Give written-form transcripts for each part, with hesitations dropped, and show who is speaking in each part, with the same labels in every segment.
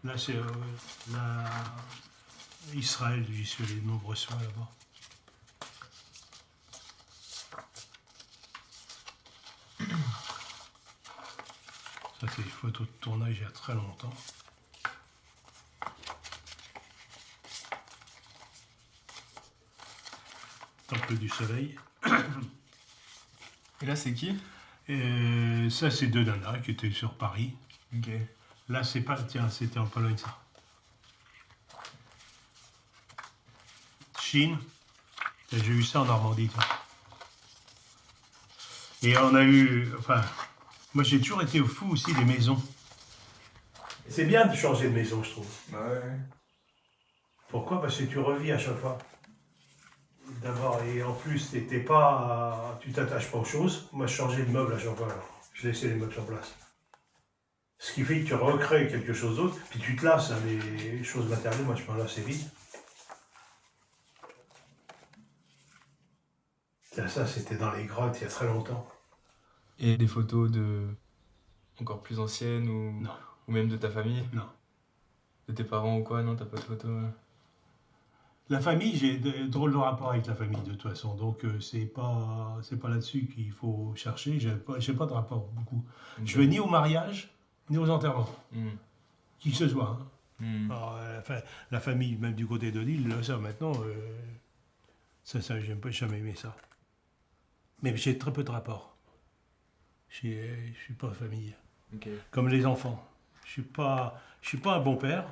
Speaker 1: Là, c'est Israël, j'y suis allé de nombreuses fois là-bas. Ça, c'est des photos de tournage il y a très longtemps. Temple du Soleil.
Speaker 2: Et là, c'est qui?
Speaker 1: Et ça, c'est deux nanas qui étaient sur Paris.
Speaker 2: Ok.
Speaker 1: Là, c'est pas... Tiens, c'était en Pologne, ça. Chine. J'ai eu ça en Normandie. Tiens. Et on a eu... Enfin, moi, j'ai toujours été au fou aussi des maisons. C'est bien de changer de maison, je trouve.
Speaker 2: Ouais.
Speaker 1: Pourquoi? Parce que tu revis à chaque fois. D'abord, et en plus, tu t'attaches pas aux choses. Moi, je changeais de meuble à chaque fois. Alors. Je laissais les meubles sur place. Ce qui fait que tu recrées quelque chose d'autre, puis tu te lasses, hein, les choses matérielles. Moi, je m'en lasse vite. Ça, c'était dans les grottes il y a très longtemps.
Speaker 2: Et des photos de encore plus anciennes
Speaker 1: Non.
Speaker 2: ou même de ta famille?
Speaker 1: Non.
Speaker 2: De tes parents ou quoi? Non, t'as pas de photos?
Speaker 1: La famille, j'ai de drôles de rapport avec la famille de toute façon, donc c'est pas là-dessus qu'il faut chercher. J'ai pas de rapport beaucoup.
Speaker 2: Okay.
Speaker 1: Je vais ni au mariage ni aux enterrements, qui que ce soit. Hein. Alors, la famille, même du côté de l'île, ça maintenant, ça j'aime pas, jamais aimé ça. Mais j'ai très peu de rapport. Je suis pas famille.
Speaker 2: Okay.
Speaker 1: Comme les enfants. Je suis pas un bon père.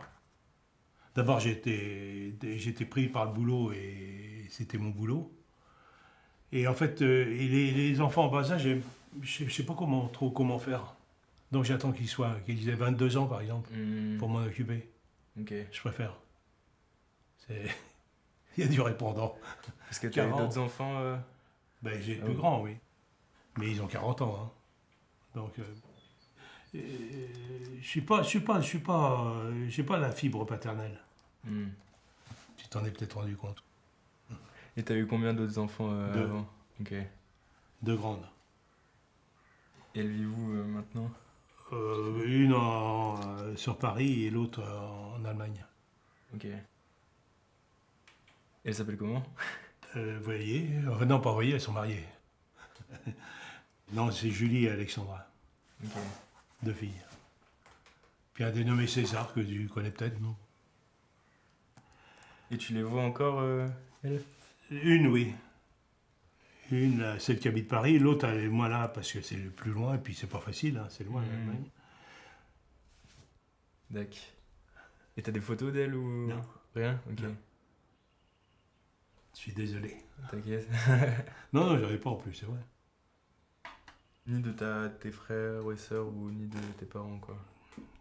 Speaker 1: D'abord, j'étais pris par le boulot et c'était mon boulot. Et en fait, les enfants en bas âge, je sais pas comment faire. Donc j'attends qu'ils aient 22 ans par exemple, pour m'en occuper.
Speaker 2: Okay.
Speaker 1: Je préfère. Il y a du répondant.
Speaker 2: Est-ce que tu as eu d'autres enfants
Speaker 1: Ben, j'ai le plus grand, oui. Mais ils ont 40 ans. Hein. Donc, j'ai pas la fibre paternelle. Tu t'en es peut-être rendu compte.
Speaker 2: Et t'as eu combien d'autres enfants
Speaker 1: Deux.
Speaker 2: avant? Ok.
Speaker 1: Deux grandes.
Speaker 2: Et elles vivent où maintenant?
Speaker 1: Une sur Paris et l'autre en Allemagne.
Speaker 2: Ok. Et elles s'appellent comment?
Speaker 1: Vous voyez? Non, pas voyez, elles sont mariées. Non, c'est Julie et Alexandra.
Speaker 2: Ok.
Speaker 1: Deux filles. Puis un dénommé César, que tu connais peut-être, non?
Speaker 2: Et tu les vois encore, elles?
Speaker 1: Une, oui. Une, celle qui habite Paris. L'autre, elle est moins là parce que c'est plus loin. Et puis, c'est pas facile, hein, c'est loin, l'Allemagne.
Speaker 2: D'accord. Et t'as des photos d'elles ou...
Speaker 1: Non.
Speaker 2: Rien? Ok.
Speaker 1: Non. Je suis désolé.
Speaker 2: T'inquiète.
Speaker 1: Non, j'avais pas en plus, c'est vrai.
Speaker 2: Ni de tes frères et sœurs ou ni de tes parents, quoi.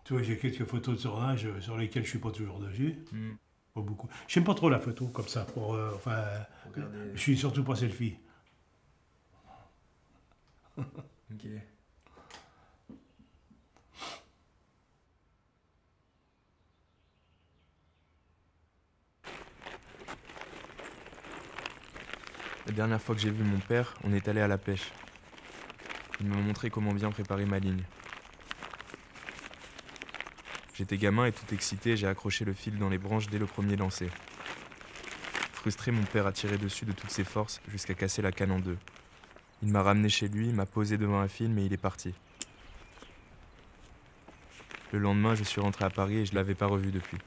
Speaker 1: Tu vois, j'ai quelques photos de tournage sur lesquelles je suis pas toujours dessus.
Speaker 2: Mm.
Speaker 1: Pas beaucoup. J'aime pas trop la photo comme ça. Je suis surtout pas selfie.
Speaker 2: Ok. La dernière fois que j'ai vu mon père, on est allé à la pêche. Il m'a montré comment bien préparer ma ligne. J'étais gamin et tout excité, j'ai accroché le fil dans les branches dès le premier lancer. Frustré, mon père a tiré dessus de toutes ses forces jusqu'à casser la canne en deux. Il m'a ramené chez lui, m'a posé devant un film et il est parti. Le lendemain, je suis rentré à Paris et je l'avais pas revu depuis.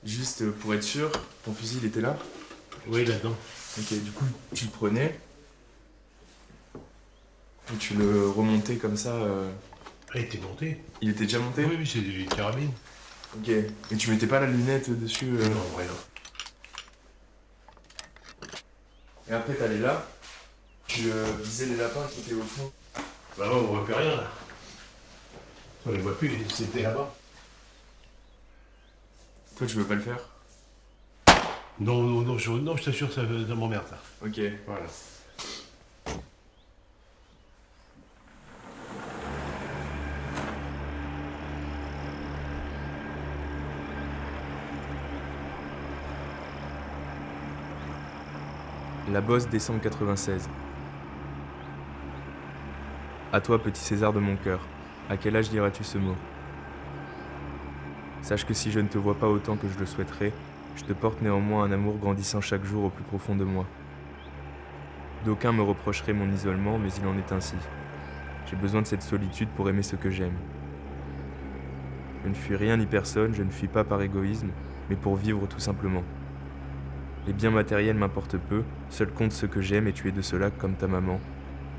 Speaker 2: Juste pour être sûr, ton fusil il était là?
Speaker 1: Oui, là-dedans.
Speaker 2: Ok, du coup, tu le prenais et tu le remontais comme ça.
Speaker 1: Il était monté.
Speaker 2: Il était déjà monté?
Speaker 1: Oui, c'est du carabine.
Speaker 2: Ok. Et tu mettais pas la lunette dessus?
Speaker 1: Non, en vrai, non.
Speaker 2: Et après, t'allais là, tu visais les lapins qui étaient au fond.
Speaker 1: Bah, on voit plus rien, là. On les voit plus, c'était là-bas.
Speaker 2: Toi, tu veux pas le faire?
Speaker 1: Non, non, non, non, je t'assure, ça m'emmerde, ça.
Speaker 2: Ok.
Speaker 1: Voilà.
Speaker 2: La Bosse, décembre 96. À toi, petit César de mon cœur, à quel âge diras-tu ce mot? Sache que si je ne te vois pas autant que je le souhaiterais, je te porte néanmoins un amour grandissant chaque jour au plus profond de moi. D'aucuns me reprocheraient mon isolement, mais il en est ainsi. J'ai besoin de cette solitude pour aimer ce que j'aime. Je ne fuis rien ni personne, je ne fuis pas par égoïsme, mais pour vivre tout simplement. Les biens matériels m'importent peu, seul compte ce que j'aime et tu es de cela comme ta maman,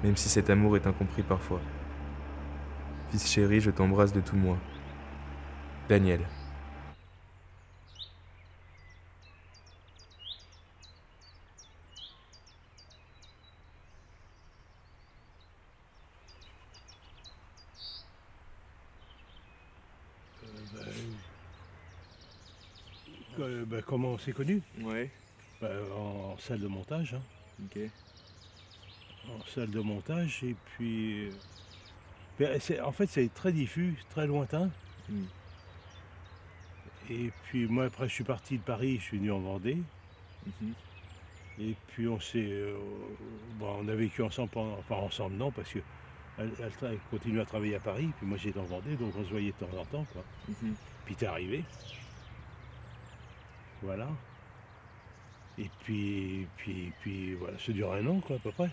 Speaker 2: même si cet amour est incompris parfois. Fils chéri, je t'embrasse de tout moi. Daniel.
Speaker 1: Comment on s'est connus?
Speaker 2: Ouais,
Speaker 1: En salle de montage, hein.
Speaker 2: ok.
Speaker 1: En salle de montage, et puis... en fait, c'est très diffus, très lointain. Et puis moi, après, je suis parti de Paris, je suis venu en Vendée. Et puis on a vécu ensemble, enfin ensemble non, parce que elle continue à travailler à Paris, puis moi j'étais en Vendée, donc on se voyait de temps en temps, quoi. Puis t'es arrivé, voilà. Et puis voilà, ça dure un an, quoi, à peu près,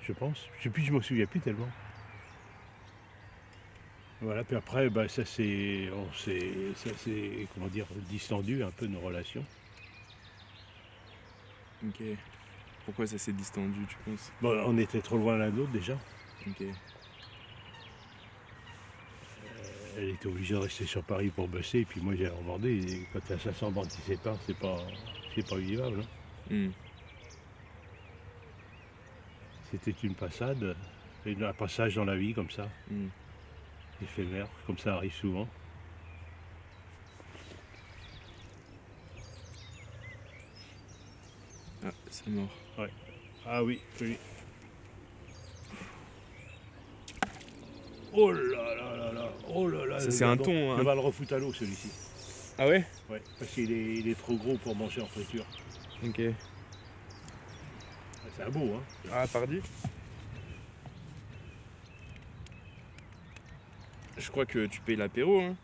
Speaker 1: je pense. Je m'en souviens plus tellement. Voilà, puis après, ça s'est, comment dire, distendu un peu nos relations.
Speaker 2: Ok. Pourquoi ça s'est distendu, tu penses?
Speaker 1: Bon, on était trop loin l'un de l'autre déjà.
Speaker 2: Ok.
Speaker 1: Elle était obligée de rester sur Paris pour bosser, et puis moi j'allais en Vendée, et quand il y a 500 bandes qui séparent, c'est pas vivable, hein. C'était une passade, un passage dans la vie comme ça, éphémère, comme ça arrive souvent.
Speaker 2: Ah, c'est mort.
Speaker 1: Ouais. Ah oui, oui. Oh là là là là, oh là là.
Speaker 2: Ça, c'est un
Speaker 1: gardon.
Speaker 2: thon, hein.
Speaker 1: Je vais le refoutre à l'eau, celui-ci.
Speaker 2: Ah ouais?
Speaker 1: Ouais, parce qu'il est trop gros pour manger en friture.
Speaker 2: Ok.
Speaker 1: C'est un beau, hein.
Speaker 2: Ah, pardi. Je crois que tu payes l'apéro, hein.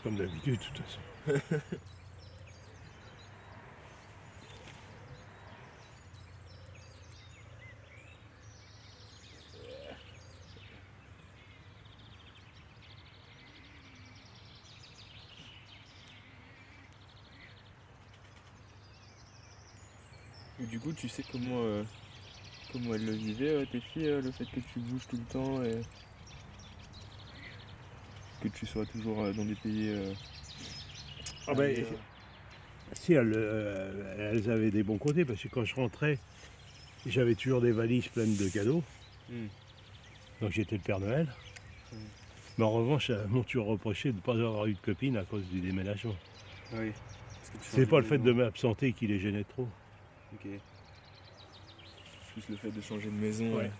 Speaker 1: Comme d'habitude, de toute façon.
Speaker 2: Et du coup, tu sais comment elles le vivaient, tes filles, le fait que tu bouges tout le temps et que tu sois toujours dans des pays.
Speaker 1: Ah ben, si, elles avaient des bons côtés, parce que quand je rentrais, j'avais toujours des valises pleines de cadeaux. Donc j'étais le Père Noël. Mais en revanche, elles m'ont toujours reproché de ne pas avoir eu de copine à cause du déménagement.
Speaker 2: Oui.
Speaker 1: C'est pas le fait de m'absenter qui les gênait trop.
Speaker 2: Ok. Plus le fait de changer de maison.
Speaker 1: Ouais.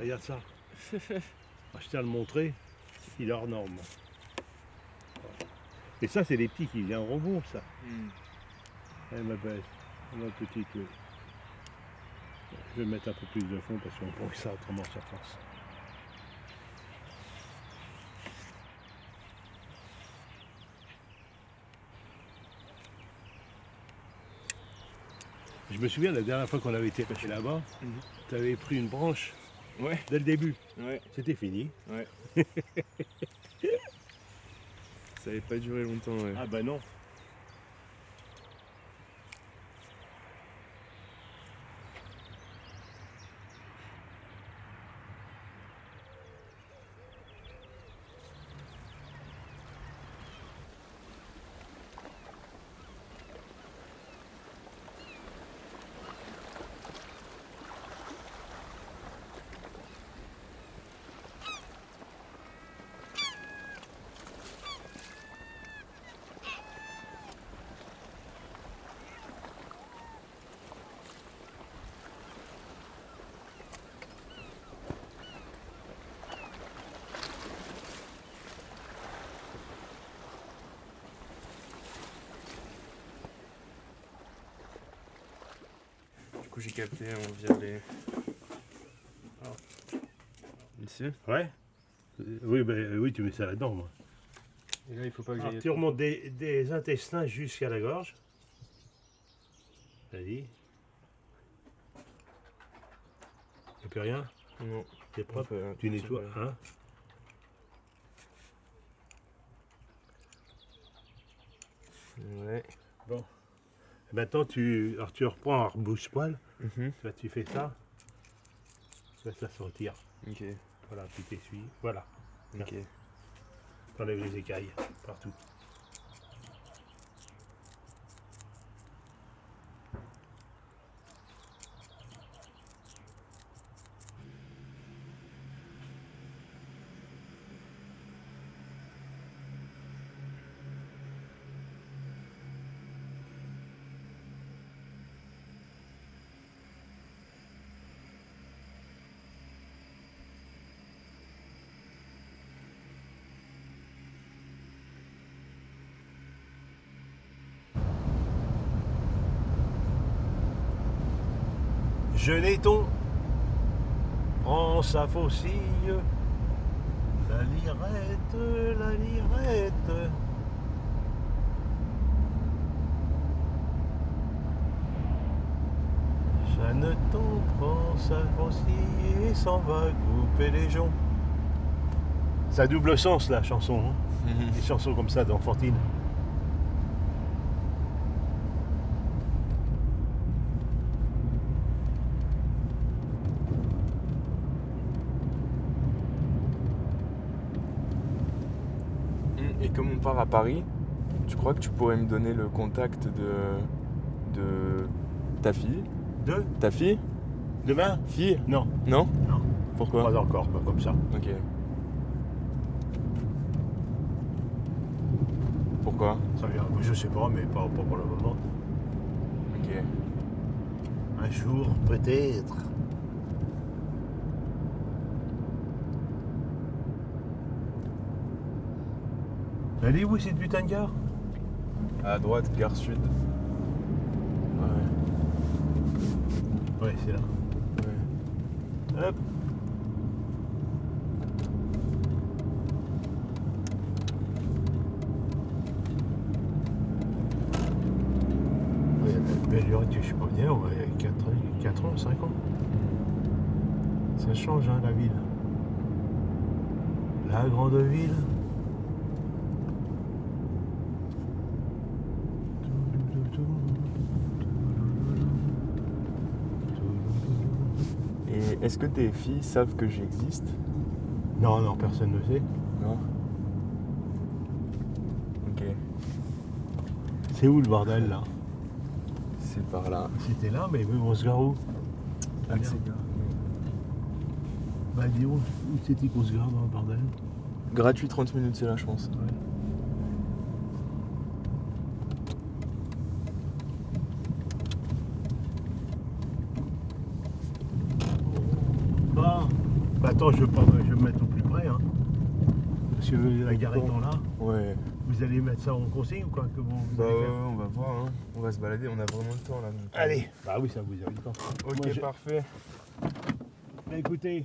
Speaker 1: Regarde ça. Je tiens à le montrer, il est hors norme. Et ça, c'est des petits qui viennent en rebond, ça. Eh, ma belle, ma petite, oui. Je vais mettre un peu plus de fond parce qu'on prend ça autrement sur force. Je me souviens la dernière fois qu'on avait été pêcher là-bas, tu avais pris une branche.
Speaker 2: Ouais.
Speaker 1: Dès le début.
Speaker 2: Ouais.
Speaker 1: C'était fini.
Speaker 2: Ouais. Ça n'avait pas duré longtemps, ouais.
Speaker 1: Ah bah non.
Speaker 2: coup j'ai capté, on vire les... Ici.
Speaker 1: Ouais. Oui, tu mets ça là-dedans, moi.
Speaker 2: Et là il faut pas que
Speaker 1: Alors,
Speaker 2: j'aille...
Speaker 1: tu remontes des intestins jusqu'à la gorge. Vas-y. Y'a plus rien?
Speaker 2: Non.
Speaker 1: C'est propre?
Speaker 2: On peut-
Speaker 1: Tu nettoies, hein?
Speaker 2: Ouais.
Speaker 1: Bon. Maintenant, tu reprends un rebouche-poil. Là, tu fais ça. Là, ça se retire.
Speaker 2: Ok.
Speaker 1: Voilà, puis t'essuies. Voilà.
Speaker 2: Ok.
Speaker 1: T'enlèves les écailles partout. Genéton prend sa faucille, la lirette, la lirette. Jeanneton prend sa faucille et s'en va couper les joncs. Ça a double sens la chanson, hein. Des chansons comme ça d'enfantine.
Speaker 2: Et comme on part à Paris, tu crois que tu pourrais me donner le contact de ta fille?
Speaker 1: Deux?
Speaker 2: Ta fille?
Speaker 1: Demain?
Speaker 2: Fille?
Speaker 1: Non.
Speaker 2: Non?
Speaker 1: Non.
Speaker 2: Pourquoi?
Speaker 1: Pas encore, pas comme ça.
Speaker 2: Ok. Pourquoi?
Speaker 1: Ça vient, je sais pas, mais pas pour le moment.
Speaker 2: Ok.
Speaker 1: Un jour, peut-être. Elle est où cette putain de gare?
Speaker 2: À droite, gare sud. Ouais.
Speaker 1: Ouais, c'est là.
Speaker 2: Ouais.
Speaker 1: Hop. Ouais, belle lurette, je suis pas venu, on va 4 ans, 5 ans. Ça change, hein, la ville. La grande ville.
Speaker 2: Et est-ce que tes filles savent que j'existe?
Speaker 1: Non, non, personne ne sait.
Speaker 2: Non. Ok.
Speaker 1: C'est où le bordel là?
Speaker 2: C'est par là.
Speaker 1: C'était là, mais on se gare où?
Speaker 2: Ah,
Speaker 1: merde. Bah dis où c'était qu'on se gare dans le bordel?
Speaker 2: Gratuit 30 minutes, c'est là, je pense.
Speaker 1: Ouais. Bah attends, je vais me mettre au plus près, hein. Parce que la gare étant là,
Speaker 2: Ouais.
Speaker 1: vous allez mettre ça en consigne ou quoi? Que vous
Speaker 2: Bah
Speaker 1: allez
Speaker 2: ouais,
Speaker 1: faire?
Speaker 2: on va voir, hein. On va se balader, on a vraiment le temps là. donc,
Speaker 1: Allez. Bah oui, ça vous avez le temps.
Speaker 2: Ok,
Speaker 1: Moi,
Speaker 2: parfait.
Speaker 1: Bah écoutez,